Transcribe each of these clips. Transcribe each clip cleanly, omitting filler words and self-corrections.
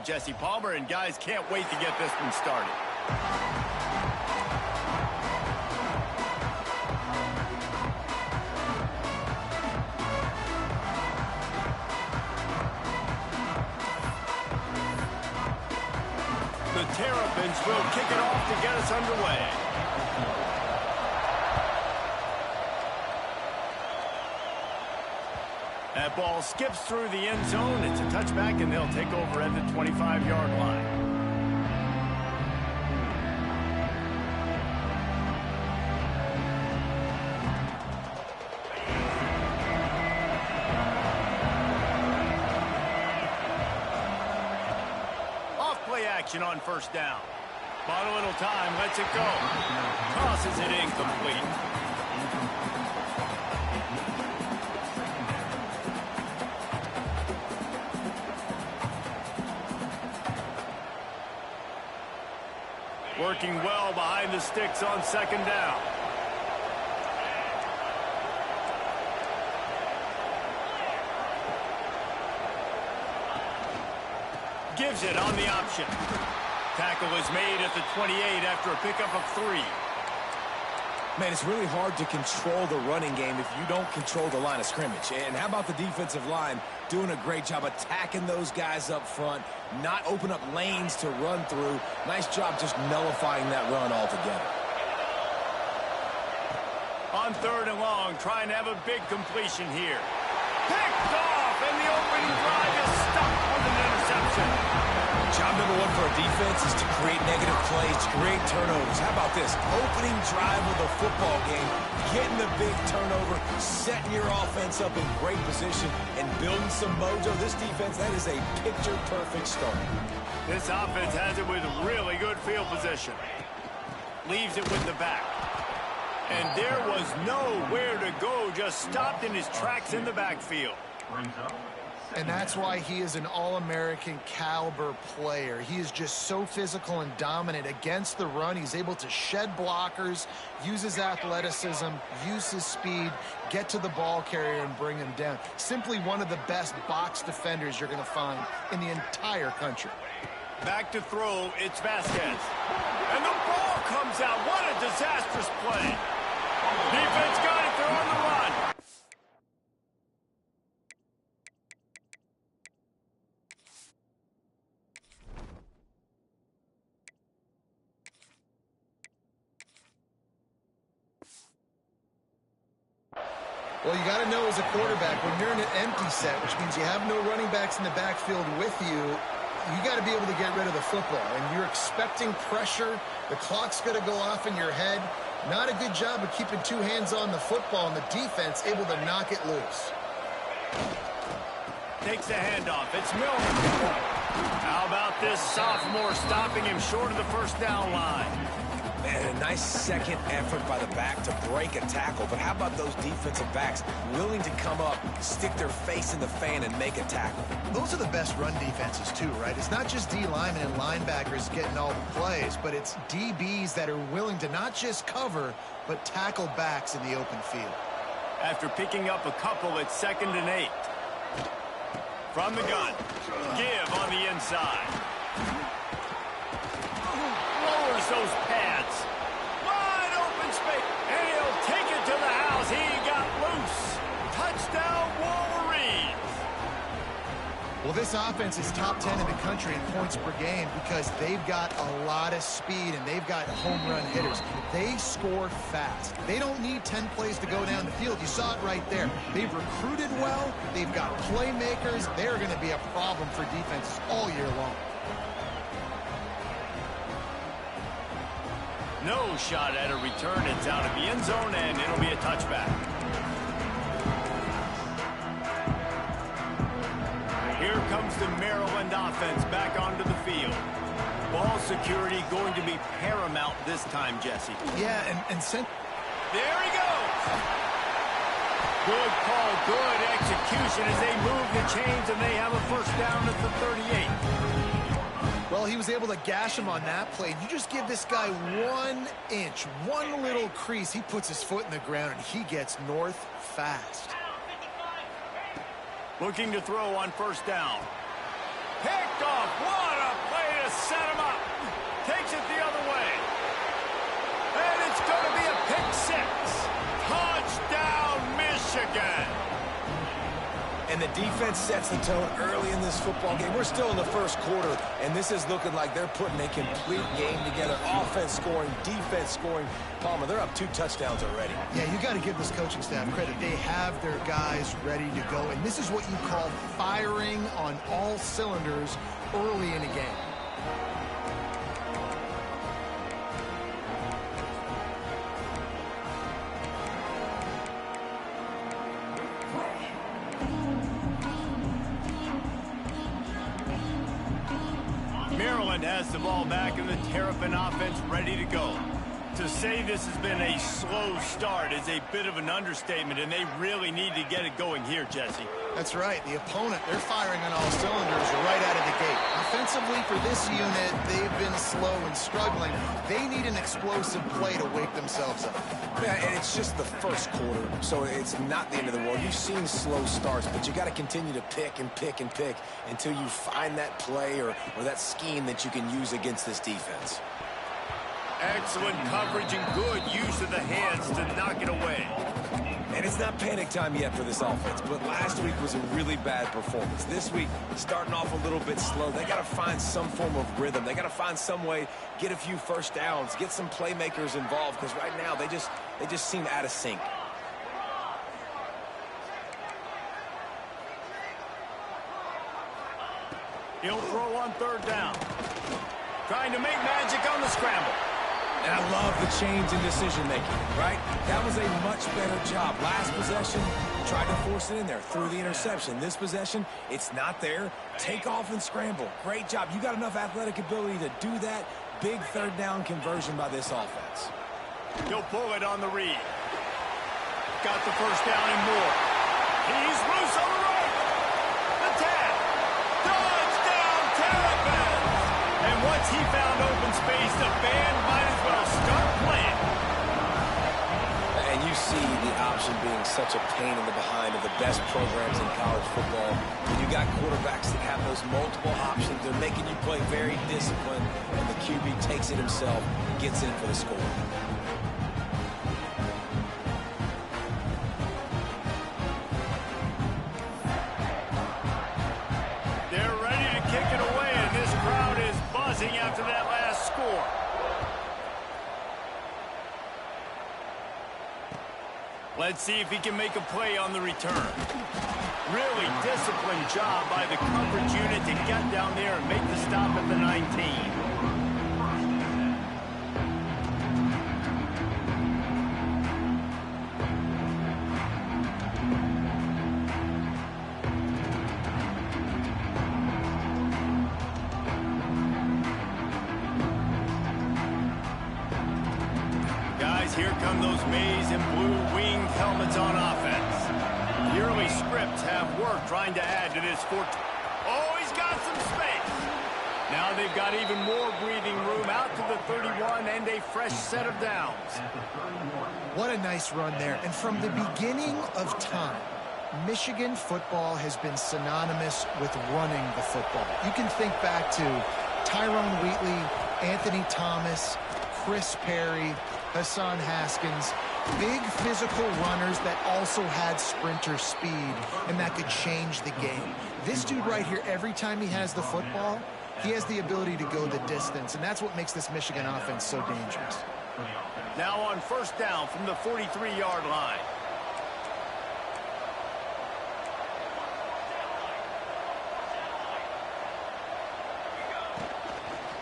Jesse Palmer, and guys can't wait to get this one started. The Terrapins will kick it off to get us underway. That ball skips through the end zone. It's a touchback, and they'll take over at the 25-yard line. Off-play action on first down. Bought a little time, lets it go. Tosses it incomplete. Working well behind the sticks on second down. Gives it on the option. Tackle is made at the 28 after a pickup of 3. Man, it's really hard to control the running game if you don't control the line of scrimmage. And how about the defensive line doing a great job attacking those guys up front, not open up lanes to run through. Nice job just nullifying that run altogether. On third and long, trying to have a big completion here. Picked off, and the opening drive is stuck with an interception. Job number one for a defense is to create negative plays, to create turnovers. How about this? Opening drive of the football game, getting the big turnover, setting your offense up in great position, and building some mojo. This defense, that is a picture-perfect start. This offense has it with really good field position. Leaves it with the back. And there was nowhere to go, just stopped in his tracks in the backfield. And that's why he is an All-American caliber player. He is just so physical and dominant against the run. He's able to shed blockers, use his athleticism, use his speed, get to the ball carrier and bring him down. Simply one of the best box defenders you're going to find in the entire country. Back to throw, it's Vasquez. And the ball comes out. What a disastrous play. Defense got it, they're on the run. Well, you got to know as a quarterback, when you're in an empty set, which means you have no running backs in the backfield with you, you got to be able to get rid of the football. And you're expecting pressure. The clock's going to go off in your head. Not a good job of keeping two hands on the football, and the defense able to knock it loose. Takes the handoff. It's Miller. How about this sophomore stopping him short of the first down line? Man, a nice second effort by the back to break a tackle. But how about those defensive backs willing to come up, stick their face in the fan, and make a tackle? Those are the best run defenses, too, right? It's not just D linemen and linebackers getting all the plays, but it's DBs that are willing to not just cover, but tackle backs in the open field. After picking up a couple, it's 2nd and 8. From the gun. Give on the inside. Lowers those pads. Wide open space. And he'll take it to the house. He got loose. Touchdown, Wolverines. Well, this offense is top 10 in the country in points per game because they've got a lot of speed and they've got home run hitters. They score fast. They don't need 10 plays to go down the field. You saw it right there. They've recruited well. They've got playmakers. They're going to be a problem for defenses all year long. No shot at a return. It's out of the end zone, and it'll be a touchback. Here comes the Maryland offense back onto the field. Ball security going to be paramount this time, Jesse. Yeah, and there he goes. Good call, good execution as they move the chains, and they have a first down at the 38. Well, he was able to gash him on that play. You just give this guy 1 inch, one little crease, he puts his foot in the ground, and he gets north fast. Looking to throw on first down. Picked off. What the defense sets the tone early in this football game. We're still in the first quarter, and this is looking like they're putting a complete game together. Offense scoring, defense scoring. Palmer, they're up 2 touchdowns already. Yeah, you got to give this coaching staff credit. They have their guys ready to go, and this is what you call firing on all cylinders early in a game. Maryland has the ball back and the Terrapin offense ready to go. To say this has been a slow start is a bit of an understatement, and they really need to get it going here, Jesse. That's right. The opponent, they're firing on all cylinders right out of the gate. Offensively, for this unit, they've been slow and struggling. They need an explosive play to wake themselves up. Yeah, and it's just the first quarter, so it's not the end of the world. You've seen slow starts, but you got to continue to pick and pick and pick until you find that play or that scheme that you can use against this defense. Excellent coverage and good use of the hands to knock it away. And it's not panic time yet for this offense, but last week was a really bad performance. This week, starting off a little bit slow. They got to find some form of rhythm. They got to find some way, get a few first downs, get some playmakers involved, because right now they just seem out of sync. He'll throw on 3rd down. Trying to make magic on the scramble. And I love the change in decision-making, right? That was a much better job. Last possession, tried to force it in there, threw the interception. This possession, it's not there. Take off and scramble. Great job. You got enough athletic ability to do that. Big 3rd down conversion by this offense. He'll pull it on the read. Got the 1st down and more. He's loose on the right. The tap. Touchdown, Terrapins! And once he found open space, the band might as well start playing. And you see the option being such a pain in the behind of the best programs in college football. When you got quarterbacks that have those multiple options, they're making you play very disciplined, and the QB takes it himself, gets in for the score. They're ready to kick it away, and this crowd is buzzing after that last score. Let's see if he can make a play on the return. Really disciplined job by the coverage unit to get down there and make the stop at the 19. Here come those maize and blue winged helmets on offense. The early scripts have worked trying to add to this fort. Oh, he's got some space. Now they've got even more breathing room out to the 31 and a fresh set of downs. What a nice run there. And from the beginning of time, Michigan football has been synonymous with running the football. You can think back to Tyrone Wheatley, Anthony Thomas, Chris Perry, Hassan Haskins, big physical runners that also had sprinter speed and that could change the game. This dude right here, every time he has the football, he has the ability to go the distance, and that's what makes this Michigan offense so dangerous. Now on 1st down from the 43-yard line.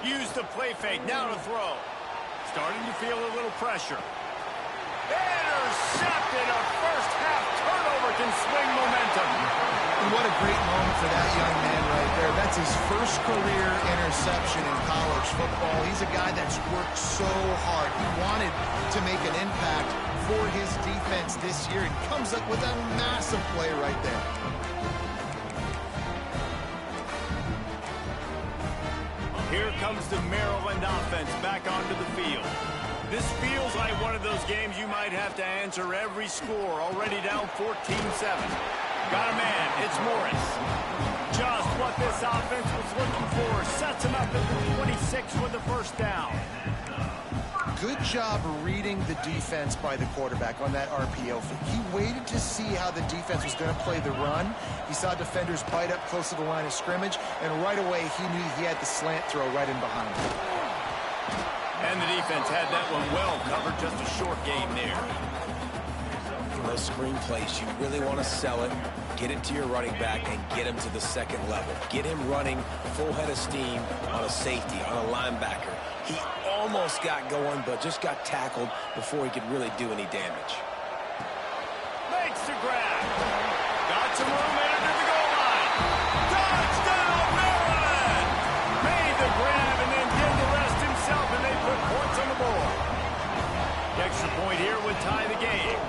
Use the play fake, now to throw. Starting to feel a little pressure. Intercepted. A first-half turnover can swing momentum. And what a great moment for that young man right there. That's his first career interception in college football. He's a guy that's worked so hard. He wanted to make an impact for his defense this year and comes up with a massive play right there. Here comes the Maryland offense back onto the field. This feels like one of those games you might have to answer every score. Already down 14-7. Got a man. It's Morris. Just what this offense was looking for. Sets him up at the 26 with the 1st down. good job reading the defense by the quarterback on that RPO fake. He waited to see how the defense was going to play the run. He saw defenders bite up close to the line of scrimmage, and right away he knew he had the slant throw right in behind him. And the defense had that one well covered, just a short game there. In those screen plays, you really want to sell it, get it to your running back, and get him to the second level. Get him running full head of steam on a safety, on a linebacker. He almost got going, but just got tackled before he could really do any damage. Makes the grab. Got some room headed to the goal line. Touchdown, Maryland! Made the grab and then did the rest himself, and they put points on the board. The extra point here would tie the game.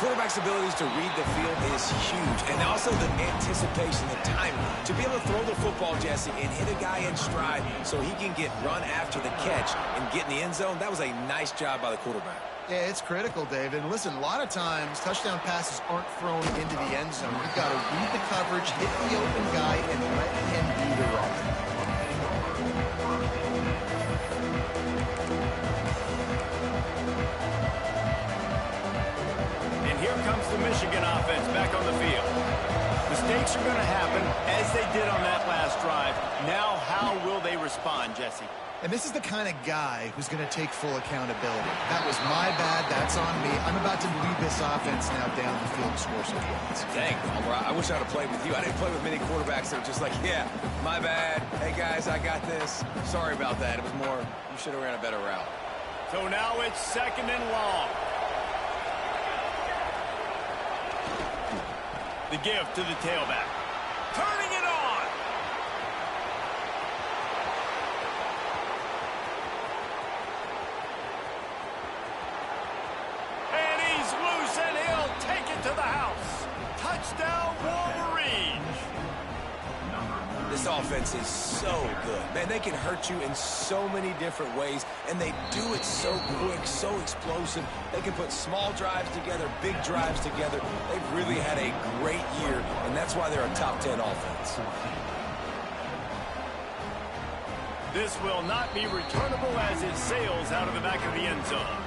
Quarterback's abilities to read the field is huge, and also the anticipation, the timing. To be able to throw the football, Jesse, and hit a guy in stride so he can get run after the catch and get in the end zone, that was a nice job by the quarterback. Yeah, it's critical, David. And listen, a lot of times touchdown passes aren't thrown into the end zone. You've got to read the coverage, hit the open guy, and let him do the rest. Comes the Michigan offense back on the field. Mistakes are going to happen, as they did on that last drive. Now, how will they respond, Jesse? And this is the kind of guy who's going to take full accountability. That was my bad. That's on me. I'm about to lead this offense now down the field to score some points. Dang, I wish I would have played with you. I didn't play with many quarterbacks that were just like, yeah, my bad. Hey, guys, I got this. Sorry about that. It was more, you should have ran a better route. So now it's 2nd and long. The give to the tailback. Turning it on. And he's loose, and he'll take it to the house. Touchdown, Wolverines. This offense is so good. Man, they can hurt you in so many different ways, and they do it so quick, so explosive. They can put small drives together, big drives together. They've really had a great year, and that's why they're a top 10 offense. This will not be returnable as it sails out of the back of the end zone.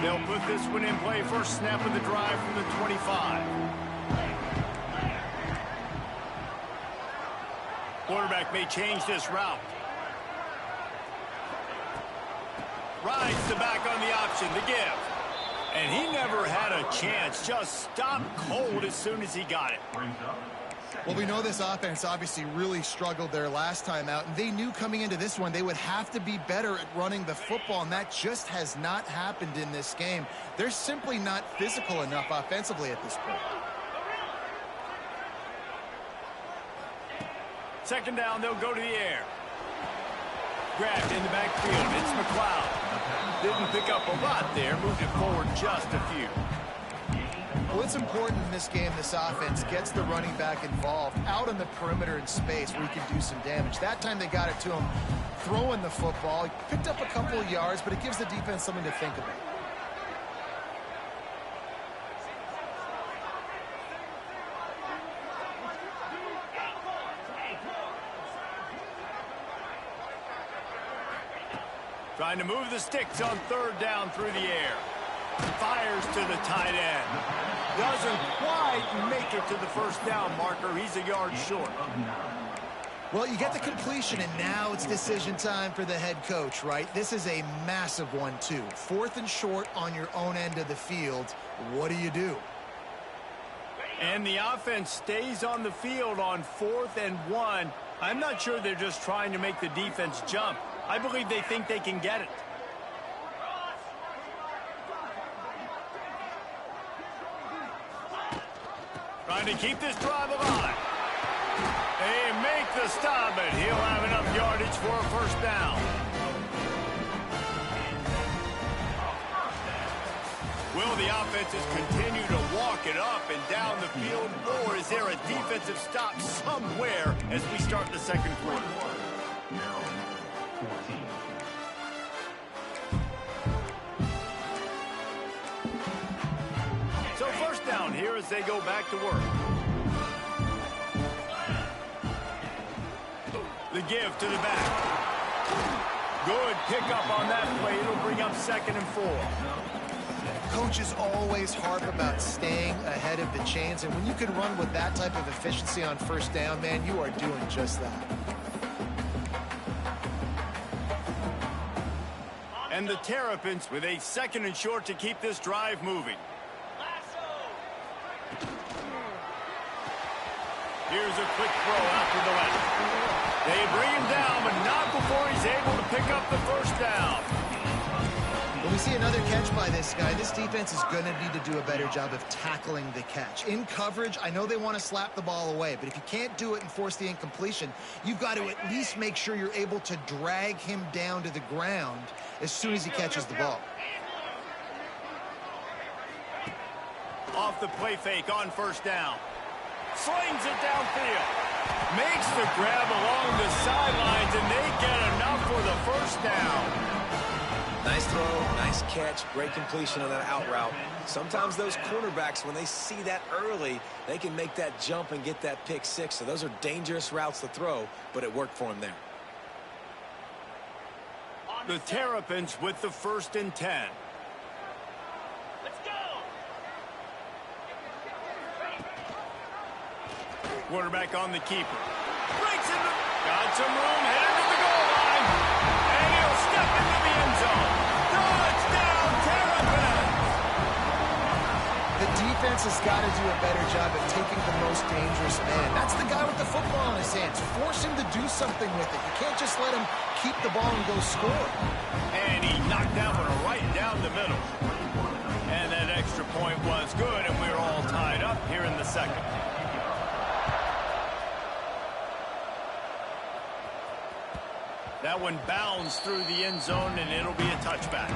They'll put this one in play. First snap of the drive from the 25. Quarterback may change this route. Rides the back on the option, the give. And he never had a chance. Just stopped cold as soon as he got it. Well, we know this offense obviously really struggled their last time out, and they knew coming into this one they would have to be better at running the football, and that just has not happened in this game. They're simply not physical enough offensively at this point. 2nd down, they'll go to the air. Grabbed in the backfield. It's McLeod. Didn't pick up a lot there. Moved it forward just a few. Well, it's important in this game this offense gets the running back involved out on the perimeter in space where he can do some damage. That time they got it to him throwing the football. He picked up a couple of yards, but it gives the defense something to think about. Trying to move the sticks on 3rd down through the air. Fires to the tight end. Doesn't quite make it to the 1st down marker. He's a yard short. Well, you get the completion, and now it's decision time for the head coach, right? This is a massive one, too. 4th and short on your own end of the field. What do you do? And the offense stays on the field on 4th and 1. I'm not sure they're just trying to make the defense jump. I believe they think they can get it. Trying to keep this drive alive. They make the stop, but he'll have enough yardage for a 1st down. Will the offenses continue to walk it up and down the field, or is there a defensive stop somewhere as we start the 2nd quarter? So 1st down here as they go back to work. The give to the back. Good pickup on that play. It'll bring up 2nd and 4. Coaches always harp about staying ahead of the chains, and when you can run with that type of efficiency on 1st down, man, you are doing just that. And the Terrapins with a 2nd and short to keep this drive moving. Here's a quick throw out to the left. They bring him down, but not before he's able to pick up the 1st down. When we see another catch by this guy, this defense is going to need to do a better job of tackling the catch. In coverage, I know they want to slap the ball away, but if you can't do it and force the incompletion, you've got to at least make sure you're able to drag him down to the ground as soon as he catches the ball. Off the play fake on 1st down. Slings it downfield. Makes the grab along the sidelines, and they get enough for the 1st down. Nice throw, nice catch, great completion on that out route. Sometimes those cornerbacks, when they see that early, they can make that jump and get that pick 6. So those are dangerous routes to throw, but it worked for him there. The Terrapins with the 1st and 10. Quarterback on the keeper. Breaks into, got some room, headed to the goal line. And he'll step into the end zone. Touchdown, Terrapins! The defense has got to do a better job of taking the most dangerous man. That's the guy with the football in his hands. Force him to do something with it. You can't just let him keep the ball and go score. And he knocked that one right down the middle. And that extra point was good, and we're all tied up here in the 2nd. That one bounds through the end zone, and it'll be a touchback.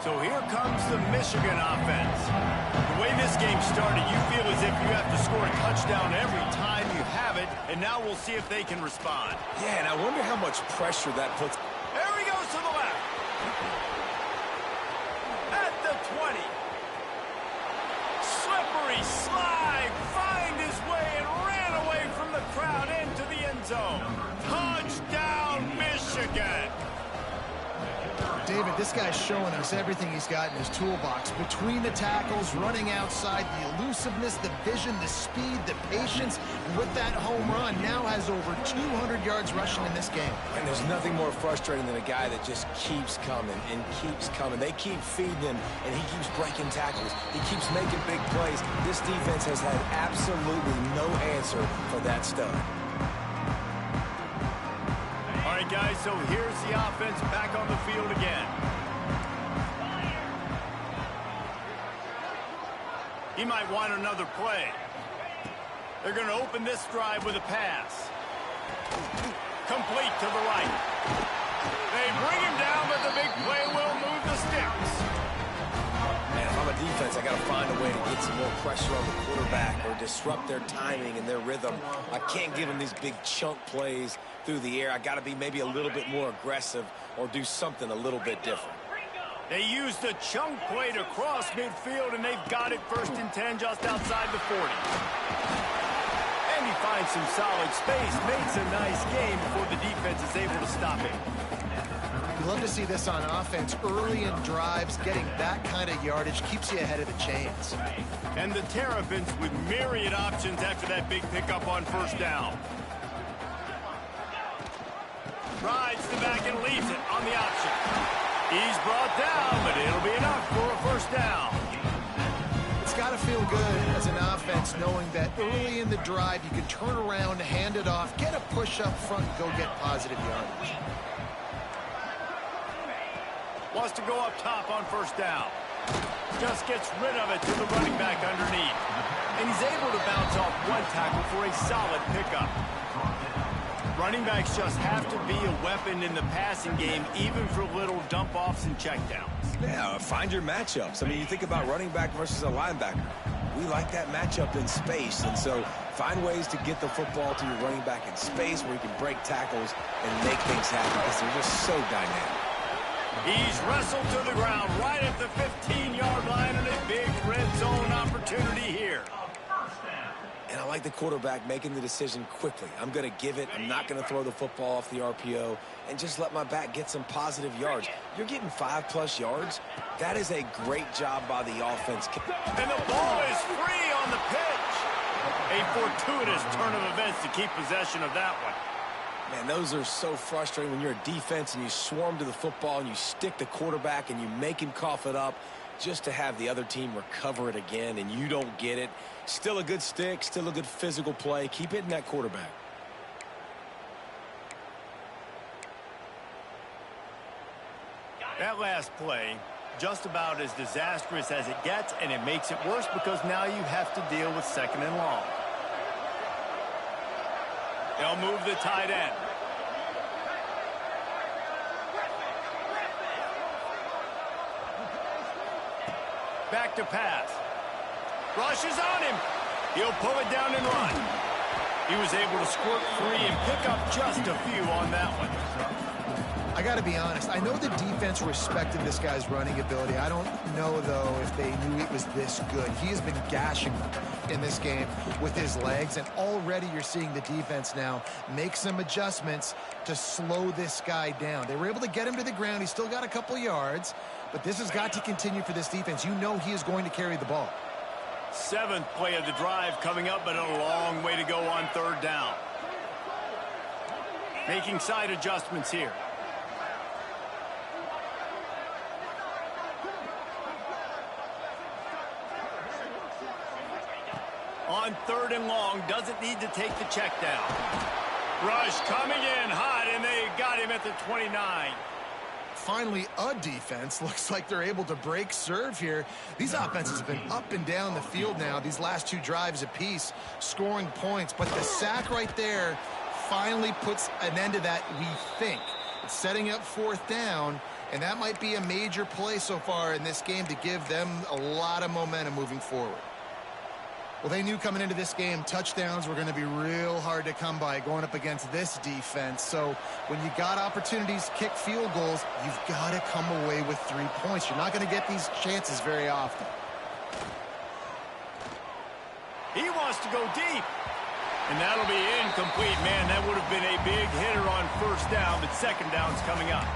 So here comes the Michigan offense. The way this game started, you feel as if you have to score a touchdown every time you have it, and now we'll see if they can respond. Yeah, and I wonder how much pressure that puts. There he goes to the left. At the 20. Slippery slide, find his way and ran away from the crowd into the end zone. Touchdown, Michigan. David, this guy's showing us everything he's got in his toolbox. Between the tackles, running outside, the elusiveness, the vision, the speed, the patience. And with that home run, now has over 200 yards rushing in this game. And there's nothing more frustrating than a guy that just keeps coming and keeps coming. They keep feeding him, and he keeps breaking tackles. He keeps making big plays. This defense has had absolutely no answer for that stud. All right, guys, so here's the offense back on the field again. He might want another play. They're going to open this drive with a pass. Complete to the right. They bring him down, but the big play will move the sticks. Man, if I'm a defense, I got to find a way to get some more pressure on the quarterback or disrupt their timing and their rhythm. I can't give them these big chunk plays through the air. I got to be maybe a little bit more aggressive or do something a little bit different. They used the chunk play to cross midfield, and they've got it 1st and 10 just outside the 40. And he finds some solid space, makes a nice game before the defense is able to stop him. You love to see this on offense. Early in drives, getting that kind of yardage keeps you ahead of the chains. And the Terrapins with myriad options after that big pickup on 1st down. Rides the back and leaves it on the option. He's brought down, but it'll be enough for a 1st down. It's got to feel good as an offense knowing that early in the drive you can turn around, hand it off, get a push up front, go get positive yardage. Wants to go up top on 1st down. Just gets rid of it to the running back underneath. And he's able to bounce off one tackle for a solid pickup. Running backs just have to be a weapon in the passing game, even for little dump-offs and checkdowns. Yeah, find your matchups. I mean, you think about running back versus a linebacker. We like that matchup in space, and so find ways to get the football to your running back in space where you can break tackles and make things happen because they're just so dynamic. He's wrestled to the ground right at the 15-yard line, and a big red zone opportunity here. And I like the quarterback making the decision quickly. I'm going to give it. I'm not going to throw the football off the RPO and just let my back get some positive yards. You're getting 5+ yards. That is a great job by the offense. And the ball is free on the pitch. A fortuitous turn of events to keep possession of that one. Man, those are so frustrating when you're a defense and you swarm to the football and you stick the quarterback and you make him cough it up just to have the other team recover it again and you don't get it. Still a good stick, still a good physical play. Keep hitting that quarterback. That last play, just about as disastrous as it gets, and it makes it worse because now you have to deal with 2nd and long. They'll move the tight end. Back to pass. Rush is on him. He'll pull it down and run. He was able to squirt free and pick up just a few on that one. I got to be honest. I know the defense respected this guy's running ability. I don't know, though, if they knew he was this good. He has been gashing them in this game with his legs, and already you're seeing the defense now make some adjustments to slow this guy down. They were able to get him to the ground. He's still got a couple yards, but this has got to continue for this defense. You know he is going to carry the ball. 7th play of the drive coming up, but a long way to go on 3rd down. Making side adjustments here. On 3rd and long, doesn't need to take the check down. Rush coming in hot, and they got him at the 29. Finally, a defense looks like they're able to break serve here. These offenses have been up and down the field now, these last 2 drives apiece, scoring points. But the sack right there finally puts an end to that, we think. It's setting up 4th down, and that might be a major play so far in this game to give them a lot of momentum moving forward. Well, they knew coming into this game touchdowns were going to be real hard to come by going up against this defense. So when you got opportunities to kick field goals, you've got to come away with 3 points. You're not going to get these chances very often. He wants to go deep. And that'll be incomplete. Man, that would have been a big hitter on 1st down, but 2nd down's coming up.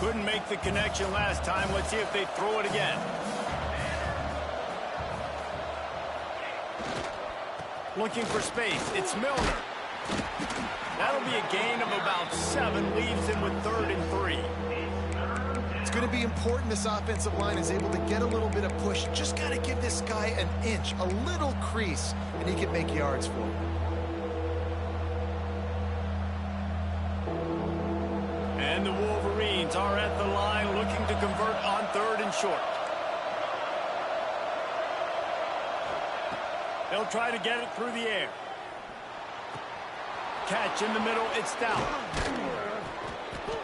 Couldn't make the connection last time. Let's see if they throw it again. Looking for space. It's Milner. That'll be a gain of about 7. Leaves him with 3rd and 3. It's going to be important this offensive line is able to get a little bit of push. Just got to give this guy an inch, a little crease, and he can make yards for him. And the Wolverines are at the line looking to convert on 3rd and short. They'll try to get it through the air. Catch in the middle, it's down.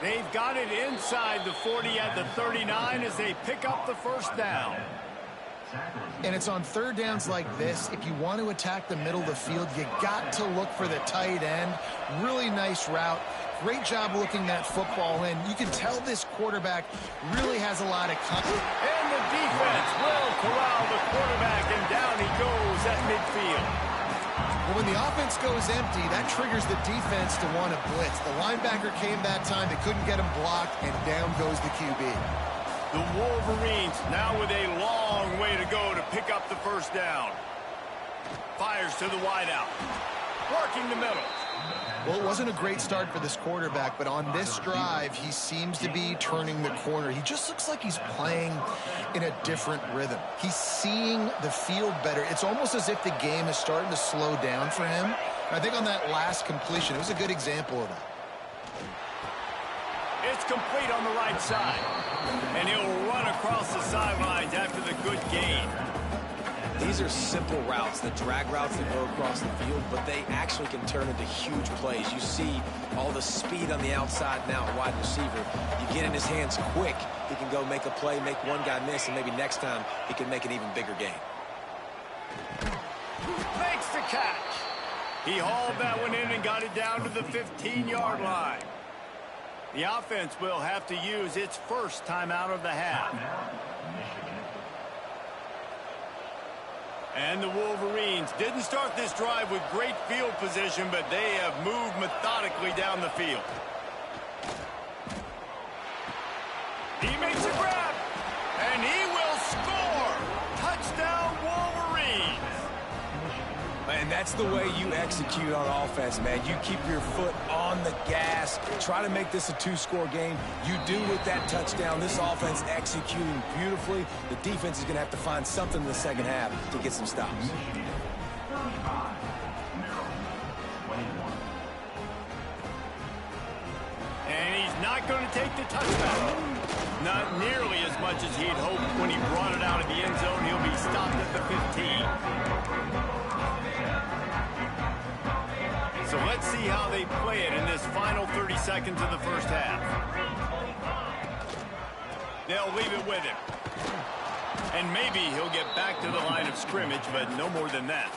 They've got it inside the 40 at the 39 as they pick up the 1st down. And it's on 3rd downs like this. If you want to attack the middle of the field, you got to look for the tight end. Really nice route. Great job looking that football in. You can tell this quarterback really has a lot of confidence. And the defense will corral the quarterback, and down he goes at midfield. Well, when the offense goes empty, that triggers the defense to want to blitz. The linebacker came that time. They couldn't get him blocked, and down goes the QB. The Wolverines now with a long way to go to pick up the 1st down. Fires to the wideout. Working the middle. Well, it wasn't a great start for this quarterback, but on this drive, he seems to be turning the corner. He just looks like he's playing in a different rhythm. He's seeing the field better. It's almost as if the game is starting to slow down for him. And I think on that last completion, it was a good example of that. It's complete on the right side. And he'll run across the sidelines after the good gain. These are simple routes, the drag routes that go across the field, but they actually can turn into huge plays. You see all the speed on the outside now, wide receiver. You get in his hands quick, he can go make a play, make one guy miss, and maybe next time he can make an even bigger gain. Makes the catch. He hauled that one in and got it down to the 15-yard line. The offense will have to use its first timeout of the half. And the Wolverines didn't start this drive with great field position, but they have moved methodically down the field. He makes a grab, and he will score. Touchdown, Wolverines. And that's the way you execute on offense, man. You keep your foot on the gas. Try to make this a two-score game. You do with that touchdown. This offense executing beautifully. The defense is going to have to find something in the second half to get some stops. And he's not going to take the touchdown. Not nearly as much as he'd hoped when he brought it out of the end zone. He'll be stopped at the 15. So let's see how they play it in this final 30 seconds of the first half. They'll leave it with him. And maybe he'll get back to the line of scrimmage, but no more than that.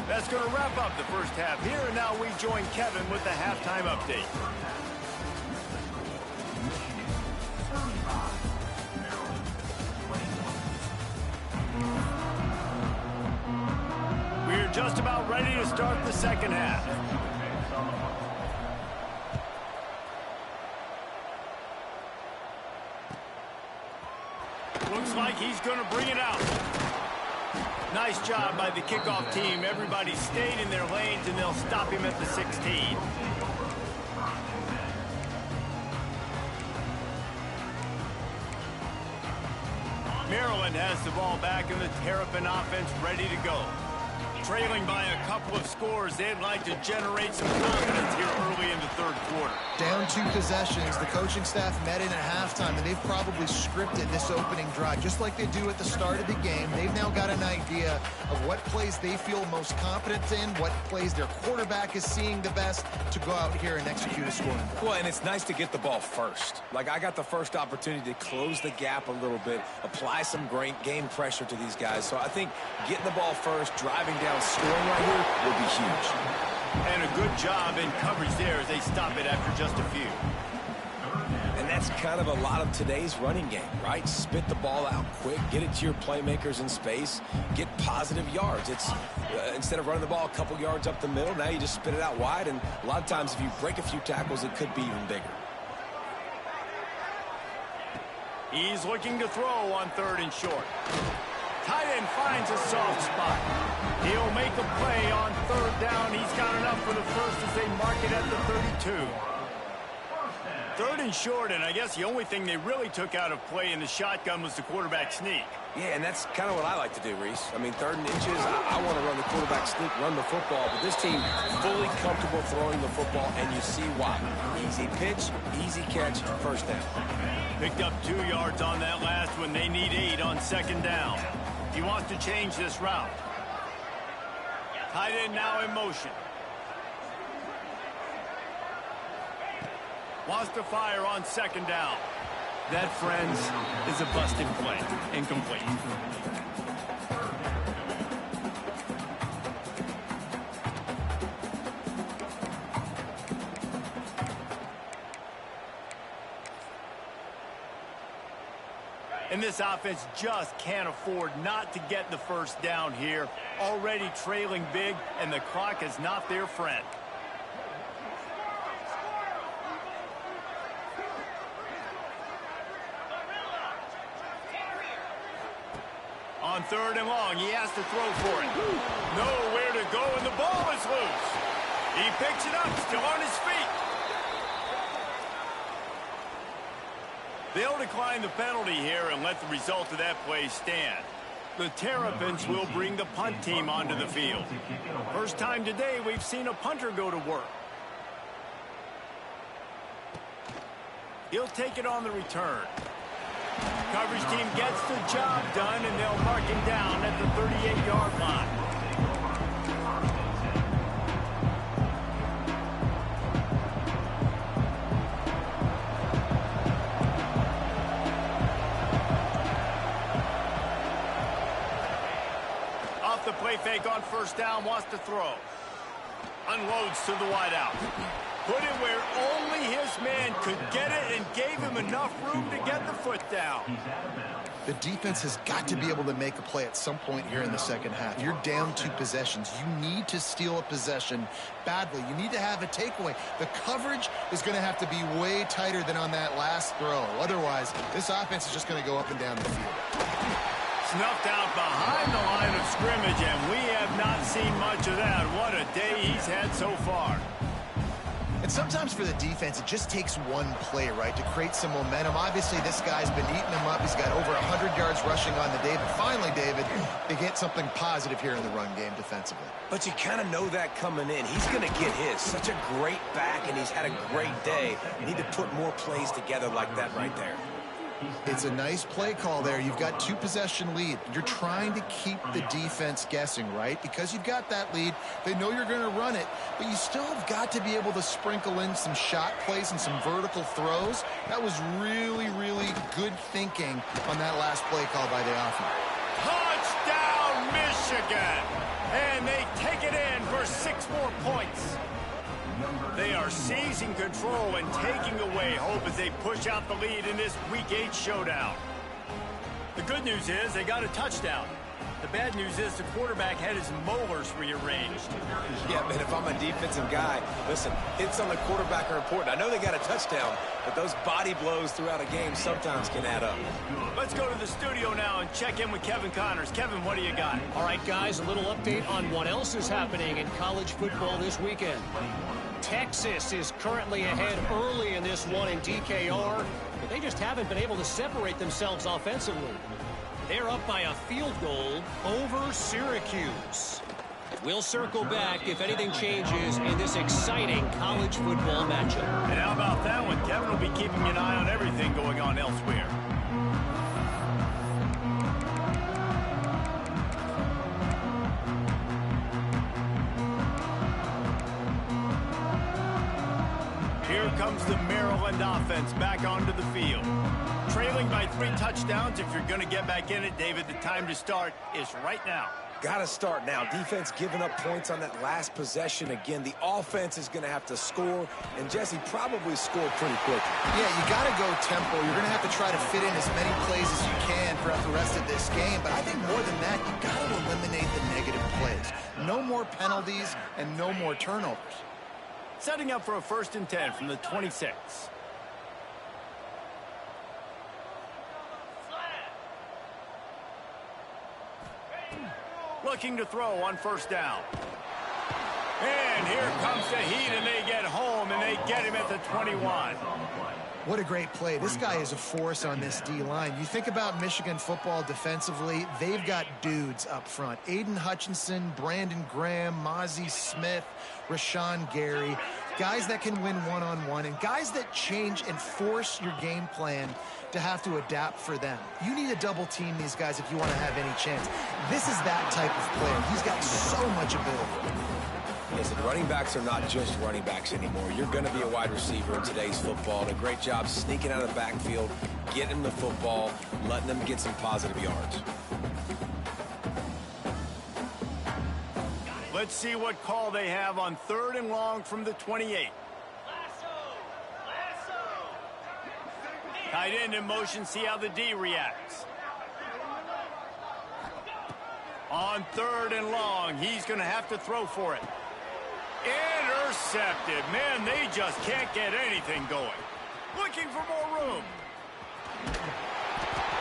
That's going to wrap up the first half here, and now we join Kevin with the halftime update. We're just about ready to start the second half. Looks like he's going to bring it out. Nice job by the kickoff team. Everybody stayed in their lanes, and they'll stop him at the 16. Maryland has the ball back, and the Terrapin offense ready to go. Trailing by a couple of scores, they'd like to generate some confidence here early in the third quarter. Down 2 possessions, the coaching staff met in at halftime, and they've probably scripted this opening drive just like they do at the start of the game. They've now got an idea of what plays they feel most confident in, what plays their quarterback is seeing the best to go out here and execute a scoring. Well, and it's nice to get the ball first. Like, I got the first opportunity to close the gap a little bit, apply some great game pressure to these guys. So I think getting the ball first, driving down, scoring right here will be huge. And a good job in coverage there as they stop it after just a few. And that's kind of a lot of today's running game, right? Spit the ball out quick, get it to your playmakers in space, get positive yards. It's instead of running the ball a couple yards up the middle, now you just spit it out wide, and a lot of times if you break a few tackles, it could be even bigger. He's looking to throw on 3rd and short. Tight end finds a soft spot. He'll make a play on 3rd down. He's got enough for the first as they mark it at the 32. 3rd and short, and I guess the only thing they really took out of play in the shotgun was the quarterback sneak. Yeah, and that's kind of what I like to do, Reese. I mean, 3rd and inches, I want to run the quarterback sneak, run the football, but this team fully comfortable throwing the football, and you see why. Easy pitch, easy catch, first down. Picked up 2 yards on that last one. They need 8 on 2nd down. He wants to change this route. Tight end now in motion. Wants to fire on 2nd down. That, friends, is a busted play. Incomplete. And this offense just can't afford not to get the first down here. Already trailing big, and the clock is not their friend. On 3rd and long, he has to throw for it. Nowhere to go, and the ball is loose. He picks it up, still on his feet. They'll decline the penalty here and let the result of that play stand. The Terrapins will bring the punt team onto the field. First time today we've seen a punter go to work. He'll take it on the return. Coverage team gets the job done, and they'll mark him down at the 38-yard line. first down, wants to throw. Unloads to the wideout. Put it where only his man could get it and gave him enough room to get the foot down. The defense has got to be able to make a play at some point here in the second half. You're down 2 possessions. You need to steal a possession badly. You need to have a takeaway. The coverage is going to have to be way tighter than on that last throw. Otherwise, this offense is just going to go up and down the field. Snuffed out behind the line of scrimmage, and we have not seen much of that. What a day he's had so far. And sometimes for the defense, it just takes one play, right, to create some momentum. Obviously, this guy's been eating them up. He's got over 100 yards rushing on the day. But finally, David, they get something positive here in the run game defensively. But you kind of know that coming in. He's going to get his. Such a great back, and he's had a great day. You need to put more plays together like that right there. It's a nice play call there. You've got 2 possession lead. You're trying to keep the defense guessing, right? Because you've got that lead. They know you're going to run it, but you still have got to be able to sprinkle in some shot plays and some vertical throws. That was really, really good thinking on that last play call by the offense. Touchdown, Michigan! And they take it in for 6 more points. They are seizing control and taking away hope as they push out the lead in this Week 8 showdown. The good news is they got a touchdown. The bad news is the quarterback had his molars rearranged. Yeah, man, if I'm a defensive guy, listen, hits on the quarterback are important. I know they got a touchdown, but those body blows throughout a game sometimes can add up. Let's go to the studio now and check in with Kevin Connors. Kevin, what do you got? All right, guys, a little update on what else is happening in college football this weekend. Texas is currently ahead early in this one in DKR, but they just haven't been able to separate themselves offensively. They're up by a field goal over Syracuse. We'll circle back if anything changes in this exciting college football matchup. And how about that one? Kevin will be keeping an eye on everything going on elsewhere. Here comes the Maryland offense back onto the field. Trailing by 3 touchdowns. If you're going to get back in it, David, the time to start is right now. Got to start now. Defense giving up points on that last possession. Again, the offense is going to have to score, and Jesse probably scored pretty quickly. Yeah, you got to go tempo. You're going to have to try to fit in as many plays as you can throughout the rest of this game. But I think more than that, you got to eliminate the negative plays. No more penalties and no more turnovers. Setting up for a 1st and 10 from the 26. Looking to throw on 1st down. And here comes the heat, and they get home, and they get him at the 21. What a great play. This guy is a force on this D-line. You think about Michigan football defensively, they've got dudes up front. Aiden Hutchinson, Brandon Graham, Mozzie Smith, Rashawn Gary. Guys that can win one-on-one and guys that change and force your game plan to have to adapt for them. You need to double team these guys if you want to have any chance. This is that type of player. He's got so much ability. Listen, running backs are not just running backs anymore. You're going to be a wide receiver in today's football. And a great job sneaking out of the backfield, getting the football, letting them get some positive yards. Let's see what call they have on 3rd and long from the 28. Tight end in motion, see how the D reacts. On 3rd and long, he's going to have to throw for it. Intercepted. Man, they just can't get anything going. Looking for more room.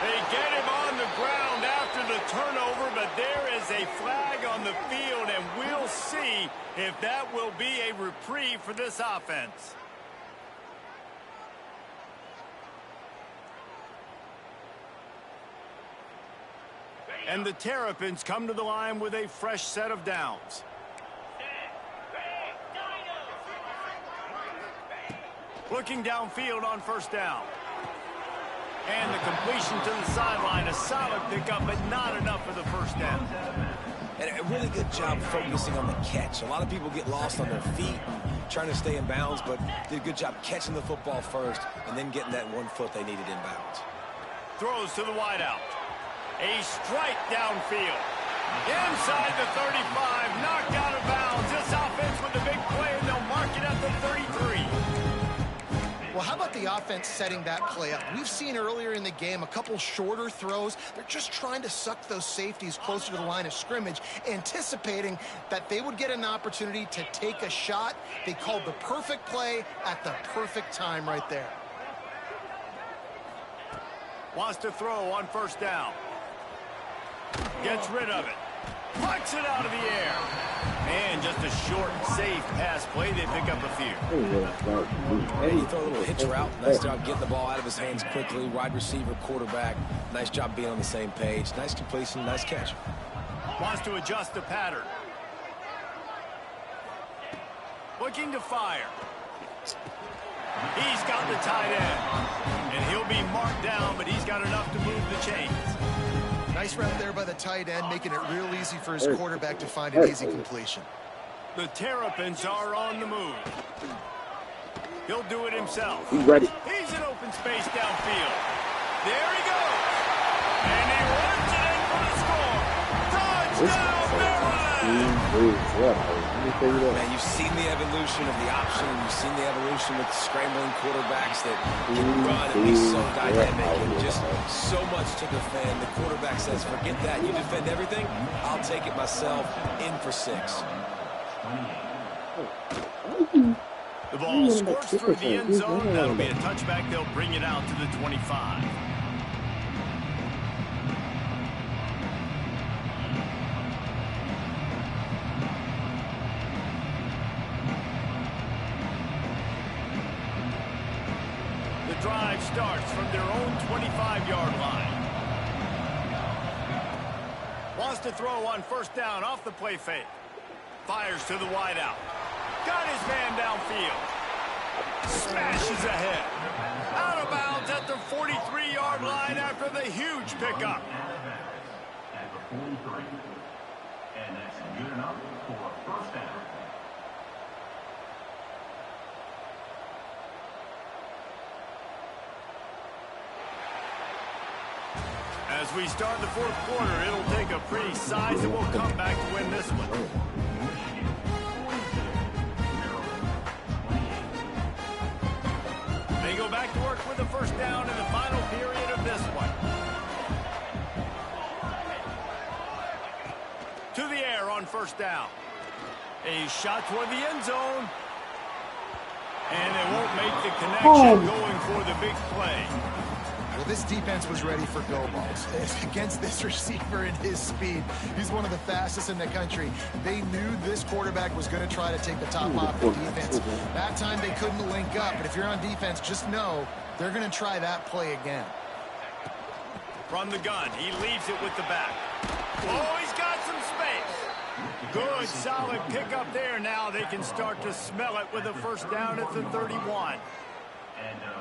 They get him on the ground after the turnover, but there is a flag on the field, and we'll see if that will be a reprieve for this offense. And the Terrapins come to the line with a fresh set of downs. Looking downfield on 1st down. And the completion to the sideline, a solid pickup, but not enough for the 1st down. And a really good job focusing on the catch. A lot of people get lost on their feet trying to stay in bounds, but did a good job catching the football first and then getting that 1 foot they needed in bounds. Throws to the wideout. A strike downfield. Inside the 35, knocked out of bounds. This offense with a big play, and they'll mark it at the 33. Well, how about the offense setting that play up? We've seen earlier in the game a couple shorter throws. They're just trying to suck those safeties closer to the line of scrimmage, anticipating that they would get an opportunity to take a shot. They called the perfect play at the perfect time right there. Wants to throw on first down. Gets rid of it. Pucks it out of the air. And just a short, safe pass play. They pick up a few. Hey, you throw a little hitch route. Nice job getting the ball out of his hands quickly. Wide receiver, quarterback. Nice job being on the same page. Nice completion, nice catch. Wants to adjust the pattern. Looking to fire. He's got the tight end. And he'll be marked down, but he's got enough to move the chains. Nice route there by the tight end, making it real easy for his quarterback to find an easy completion. The Terrapins are on the move. He'll do it himself. He's ready. He's in open space downfield. There he goes. And he runs it in for the score. Touchdown, Maryland! Man, you've seen the evolution of the option. You've seen the evolution with scrambling quarterbacks that can run and be so dynamic and just so much to defend. The quarterback says, forget that. You defend everything, I'll take it myself. In for 6. The ball squirts through the end zone. That'll be a touchback. They'll bring it out to the 25. Drive starts from their own 25-yard line. Wants to throw on first down off the play fake. Fires to the wideout. Got his man downfield. Smashes ahead. Out of bounds at the 43-yard line after the huge pickup. At the 43. And that's good enough for a first down. As we start the fourth quarter, it'll take a pretty sizable comeback to win this one. They go back to work with the first down in the final period of this one. To the air on first down. A shot toward the end zone. And they won't make the connection going for the big play. Well, this defense was ready for go balls. Against this receiver and his speed, he's one of the fastest in the country. They knew this quarterback was going to try to take the top off the defense. That time they couldn't link up, but if you're on defense, just know they're going to try that play again. From the gun, he leaves it with the back. Oh, he's got some space. Good, solid pickup there. Now they can start to smell it with a first down at the 31.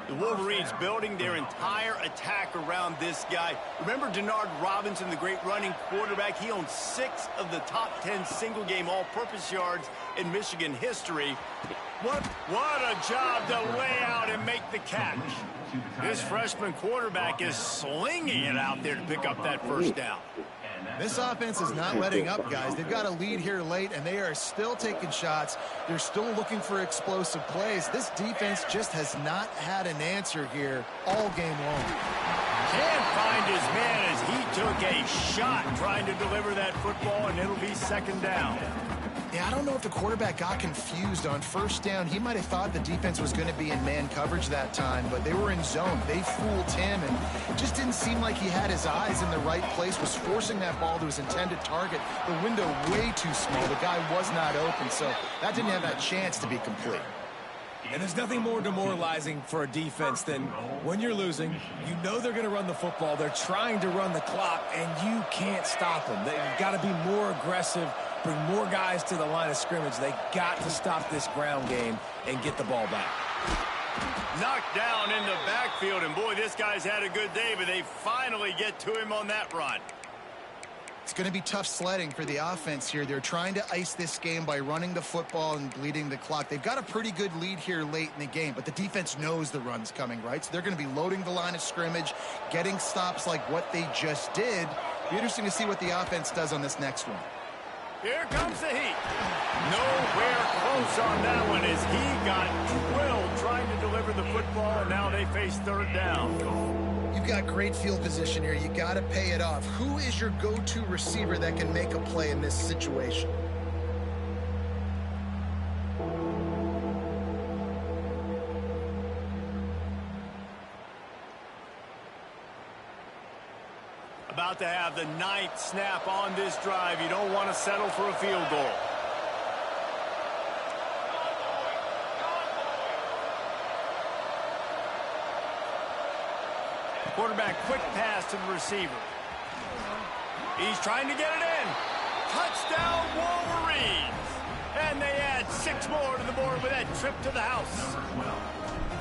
The Wolverines building their entire attack around this guy. Remember Denard Robinson, the great running quarterback? He owns 6 of the top 10 single-game all-purpose yards in Michigan history. What a job to lay out and make the catch. This freshman quarterback is slinging it out there to pick up that first down. This offense is not letting up, guys. They've got a lead here late, and they are still taking shots. They're still looking for explosive plays. This defense just has not had an answer here all game long. Can't find his man as he took a shot trying to deliver that football, and it'll be second down. Yeah, I don't know if the quarterback got confused on first down. He might have thought the defense was going to be in man coverage that time, but they were in zone. They fooled him, and it just didn't seem like he had his eyes in the right place, was forcing that ball to his intended target. The window way too small. The guy was not open, so that didn't have that chance to be complete. And there's nothing more demoralizing for a defense than when you're losing, you know they're going to run the football, they're trying to run the clock, and you can't stop them. They've got to be more aggressive, bring more guys to the line of scrimmage. They got to stop this ground game and get the ball back. Knocked down in the backfield, and boy, this guy's had a good day, but they finally get to him on that run. It's going to be tough sledding for the offense here. They're trying to ice this game by running the football and bleeding the clock. They've got a pretty good lead here late in the game, but the defense knows the run's coming, right? So they're going to be loading the line of scrimmage, getting stops like what they just did, Be interesting to see what the offense does on this next one. Here comes the heat. Nowhere close on that one as he got drilled trying to deliver the football, and now they face third down. You've got great field position here. You got to pay it off. Who is your go-to receiver that can make a play in this situation? About to have the 9th snap on this drive. You don't want to settle for a field goal. Quarterback, quick pass to the receiver. He's trying to get it in. Touchdown, Wolverines! And they add 6 more to the board with that trip to the house.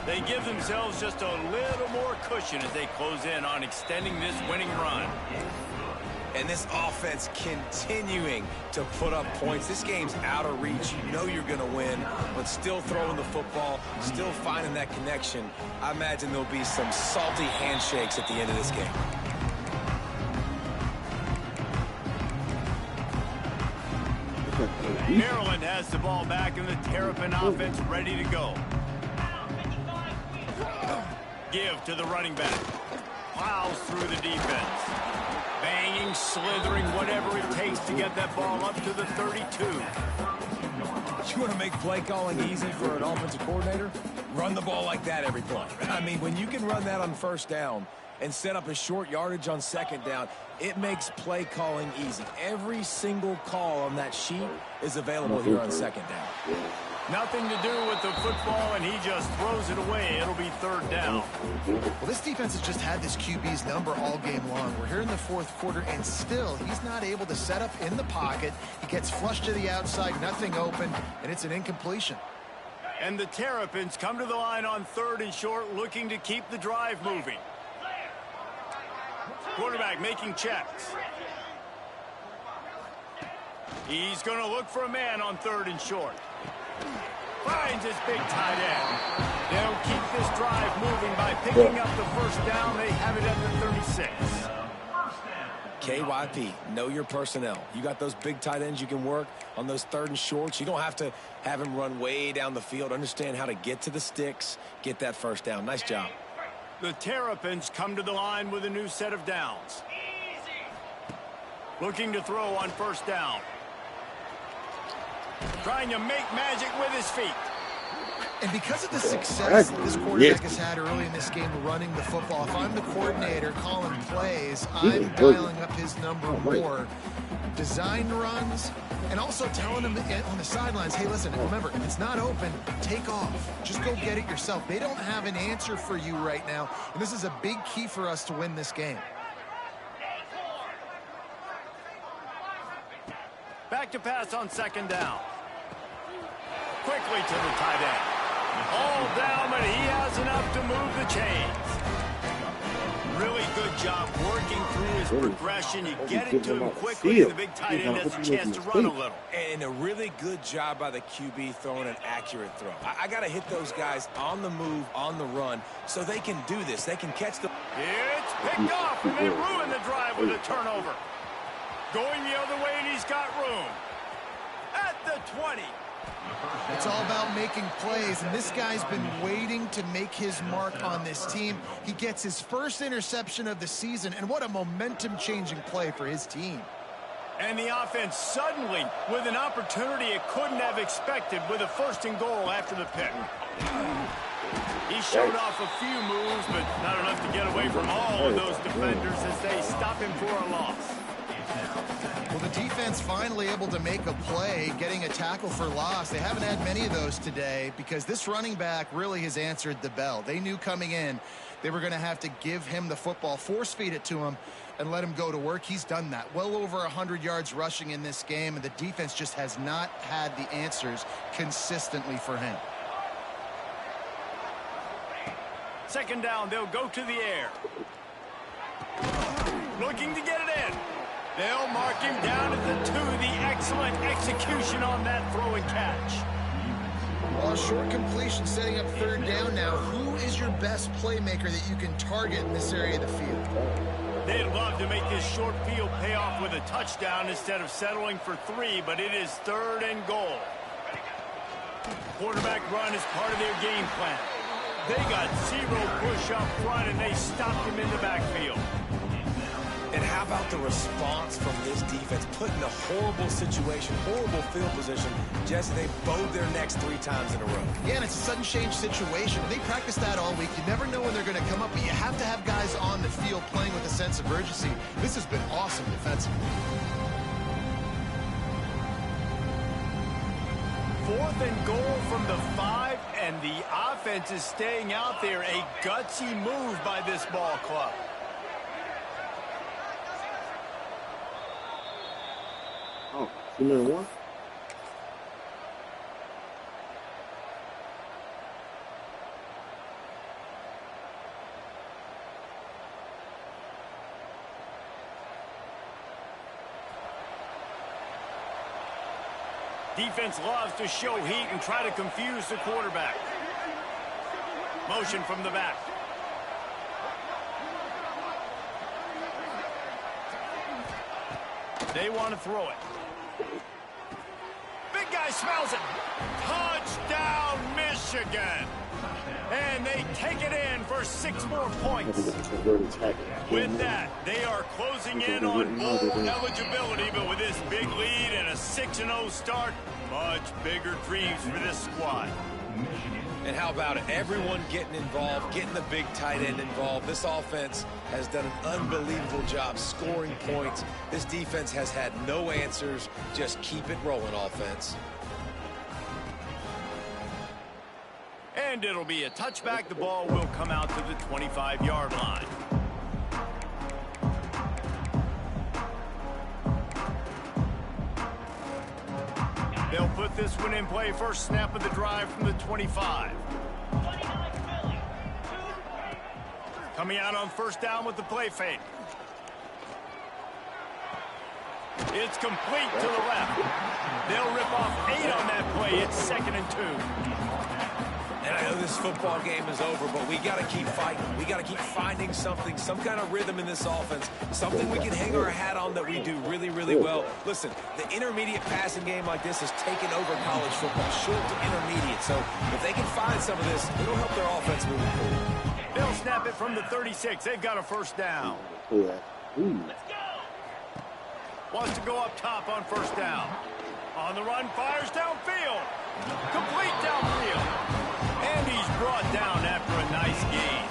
They give themselves just a little more cushion as they close in on extending this winning run. And this offense continuing to put up points. This game's out of reach. You know you're going to win, but still throwing the football, still finding that connection. I imagine there'll be some salty handshakes at the end of this game. Maryland has the ball back in the Terrapin offense ready to go. Give to the running back. Plows through the defense. Banging, slithering, whatever it takes to get that ball up to the 32. You want to make play calling easy for an offensive coordinator? Run the ball like that every play. I mean, when you can run that on first down and set up a short yardage on second down, it makes play calling easy. Every single call on that sheet is available here on second down. Nothing to do with the football, and he just throws it away. It'll be third down. Well, this defense has just had this QB's number all game long. We're here in the 4th quarter, and still he's not able to set up in the pocket. He gets flushed to the outside, nothing open, and it's an incompletion. And the Terrapins come to the line on 3rd and short, looking to keep the drive moving. Quarterback making checks. He's going to look for a man on 3rd and short. Finds his big tight end. They'll keep this drive moving by picking up the first down. They have it at the 36. KYP, know your personnel. You got those big tight ends you can work on those 3rd and shorts. You don't have to have him run way down the field. Understand how to get to the sticks, get that first down. Nice job. The Terrapins come to the line with a new set of downs. Looking to throw on first down. Trying to make magic with his feet. And because of the success this quarterback has had early in this game running the football, if I'm the coordinator calling plays, I'm dialing up his number more. Design runs, and also telling him on the sidelines, hey, listen, remember, if it's not open, take off. Just go get it yourself. They don't have an answer for you right now, and this is a big key for us to win this game. Back to pass on second down. Quickly to the tight end. All down, but he has enough to move the chains. Really good job working through his progression. You get it to him quickly, and the big tight end has a chance to run a little. And a really good job by the QB throwing an accurate throw. I got to hit those guys on the move, on the run, so they can do this. They can catch the... It's picked off, and they ruin the drive with a turnover. Going the other way, and he's got room. At the 20. It's all about making plays, and this guy's been waiting to make his mark on this team. He gets his first interception of the season, and what a momentum-changing play for his team. And the offense suddenly with an opportunity it couldn't have expected with a 1st and goal after the pick. He showed off a few moves, but not enough to get away from all of those defenders as they stop him for a loss. Well, the defense finally able to make a play, getting a tackle for loss. They haven't had many of those today because this running back really has answered the bell. They knew coming in they were going to have to give him the football, force feed it to him, and let him go to work. He's done that. Well over 100 yards rushing in this game, and the defense just has not had the answers consistently for him. Second down, they'll go to the air. Looking to get it in. They'll mark him down at the 2. The excellent execution on that throw and catch. Well, a short completion setting up 3rd down now. Who is your best playmaker that you can target in this area of the field? They'd love to make this short field pay off with a touchdown instead of settling for 3, but it is 3rd and goal. Quarterback run is part of their game plan. They got 0 push up front, and they stopped him in the backfield. And how about the response from this defense? Put in a horrible situation, horrible field position. Jesse, they bowed their necks 3 times in a row. Yeah, and it's a sudden change situation. They practice that all week. You never know when they're going to come up, but you have to have guys on the field playing with a sense of urgency. This has been awesome defensively. 4th and goal from the 5, and the offense is staying out there. A gutsy move by this ball club. Oh, 2-1. Defense loves to show heat and try to confuse the quarterback. Motion from the back. They want to throw it. Big guy smells it. Touchdown, Michigan. And they take it in for 6 more points. With that, they are closing in on bowl eligibility, but with this big lead and a 6-0 start, much bigger dreams for this squad. And how about it? Everyone getting involved, getting the big tight end involved. This offense has done an unbelievable job scoring points. This defense has had no answers. Just keep it rolling, offense. And it'll be a touchback. The ball will come out to the 25-yard line. They'll put this one in play. First snap of the drive from the 25. Coming out on 1st down with the play fake. It's complete to the left. They'll rip off 8 on that play. It's 2nd and 2. And I know this football game is over, but we got to keep fighting. We got to keep finding something, some kind of rhythm in this offense, something we can hang our hat on that we do really, really well. Listen, the intermediate passing game like this has taken over college football, short to intermediate. So if they can find some of this, it'll help their offense moving forward. They'll snap it from the 36. They've got a 1st down. Wants to go up top on 1st down. On the run, fires downfield. Complete downfield. And he's brought down after a nice gain.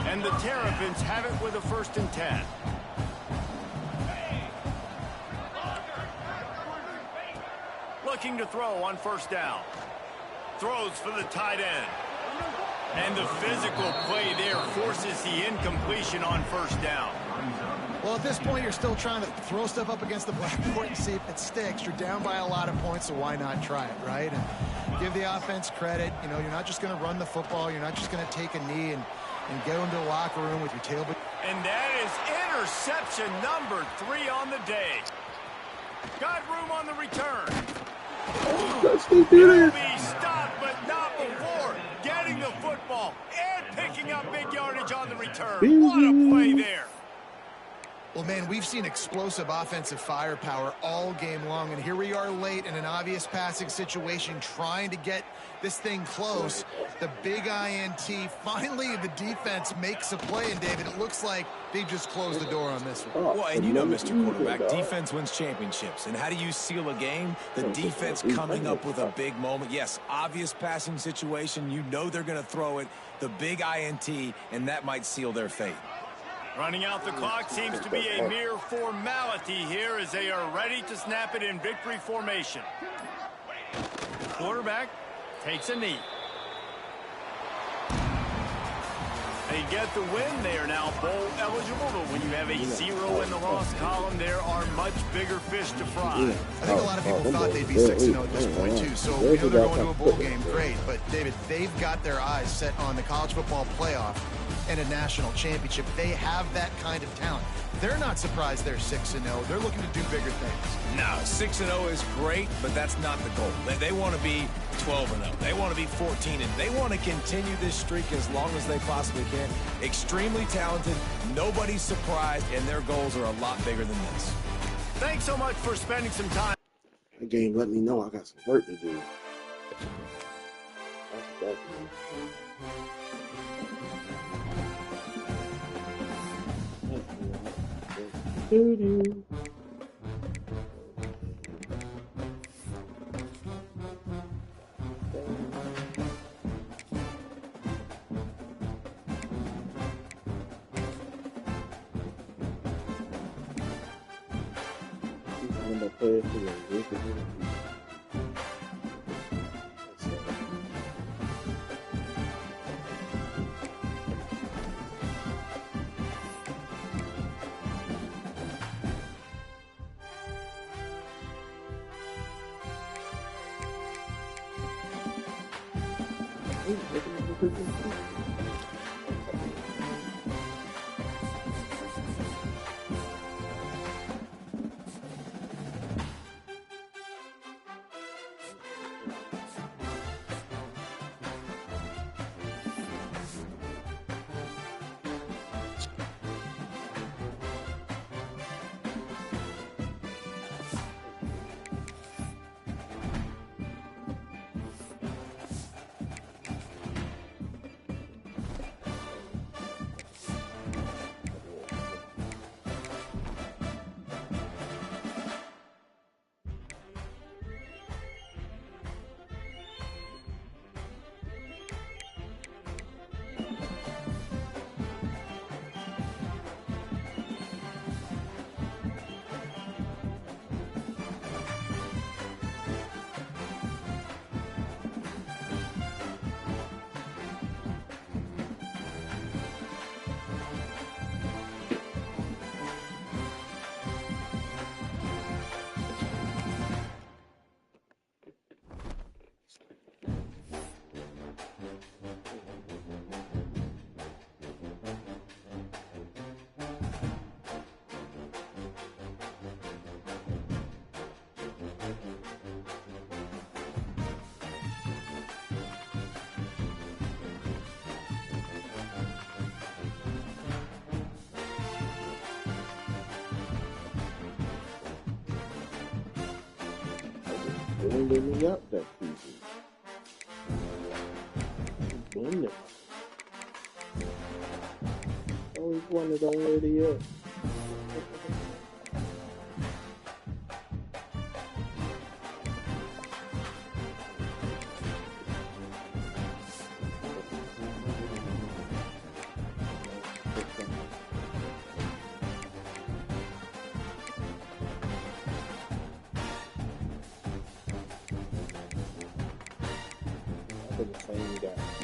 And the Terrapins have it with a 1st and 10. Looking to throw on 1st down. Throws for the tight end. And the physical play there forces the incompletion on 1st down. Well, at this point, you're still trying to throw stuff up against the blackboard and see if it sticks. You're down by a lot of points, so why not try it, right? And give the offense credit. You know, you're not just going to run the football. You're not just going to take a knee and go into the locker room with your tail. And that is interception number 3 on the day. Got room on the return. He'll be stopped, but not before getting the football and picking up big yardage on the return. What a play there. Well, man, we've seen explosive offensive firepower all game long, and here we are late in an obvious passing situation trying to get this thing close. The big INT, finally the defense makes a play, and David, it looks like they've just closed the door on this one. Well, and you know, Mr. Quarterback, defense wins championships. And how do you seal a game? The defense coming up with a big moment. Yes, obvious passing situation. You know they're going to throw it. The big INT, and that might seal their fate. Running out the clock seems to be a mere formality here as they are ready to snap it in victory formation. Quarterback takes a knee. They get the win. They are now bowl eligible, but when you have a 0 in the loss column, there are much bigger fish to fry. I think a lot of people thought they'd be 6-0 at this point, too. So we know they're going to a bowl game. Great. But, David, they've got their eyes set on the college football playoff and a national championship. They have that kind of talent. they're not surprised they're 6-0. They're looking to do bigger things. No, 6-0 is great, but that's not the goal. They want to be 12-0. They want to be 14-0. They want to continue this streak as long as they possibly can. Extremely talented, nobody's surprised, and their goals are a lot bigger than this. Thanks so much for spending some time. That game let me know I got some work to do. That's doo-doo. I'm gonna play it for the winding me up that season. Winding. Always wondered on where he is. The same guy.